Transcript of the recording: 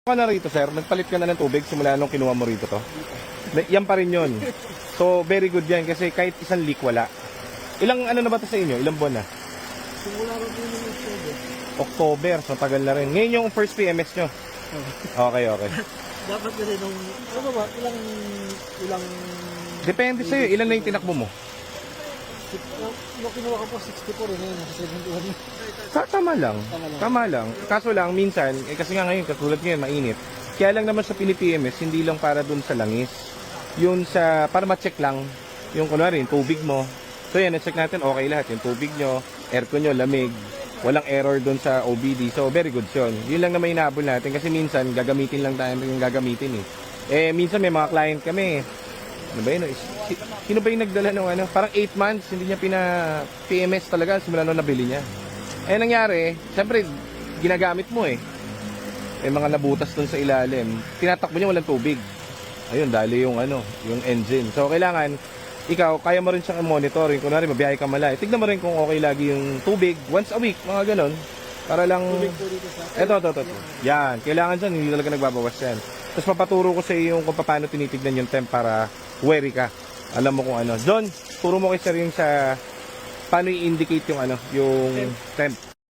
Ka na rito, sir, nagpalit ka na ng tubig simula nung kinuha mo rito to. Yan pa rin yun. So, very good yan kasi kahit isang leak wala. Ilang ano na ba to sa inyo? Ilang buwan na? Simula rin po yung October, so tagal na rin. Ngayon yung first PMS nyo. Okay. Dapat na rin nung, ano ba, ilang, Depende sa'yo, ilan na yung tinakbo mo? nung kinuha ko po 64 rin ngayon, nasa 71 na. Tama lang. Tama lang. Kaso lang, minsan, kasi nga ngayon, katulad ngayon, mainit. Kaya lang naman sa PNPMS, hindi lang para dun sa langis. Yun sa, para ma-check lang, yung kunwari, yung tubig mo. So yan, na-check natin, okay lahat. Yung tubig nyo, aircon nyo, lamig. Walang error dun sa OBD. So, very good yun. Yun lang naman inaabol natin. Kasi minsan, gagamitin lang tayo yung gagamitin eh. Minsan may mga client kami. Ano ba yun? Sino ba yung nagdala ng ano? Parang 8 months, hindi niya PMS talaga simula nung nabili niya. Nangyari, siyempre, ginagamit mo eh. Mga nabutas dun sa ilalim. Tinatakbo niya walang tubig. Ayun, dali yung yung engine. So, kailangan, ikaw, kaya mo rin siyang monitoring. Kunwari, mabiyahe ka malay. Tignan mo rin kung okay lagi yung tubig. Once a week, mga ganon. Para lang... Tubig po dito sa... Ito. Yan. Kailangan dyan, hindi talaga nagbabawas yan. Tapos papaturo ko sa iyo kung paano tinitignan yung temp para wary ka. Alam mo kung ano. John, turo mo kay sir yung sa... Paano i-indicate yung yung temp.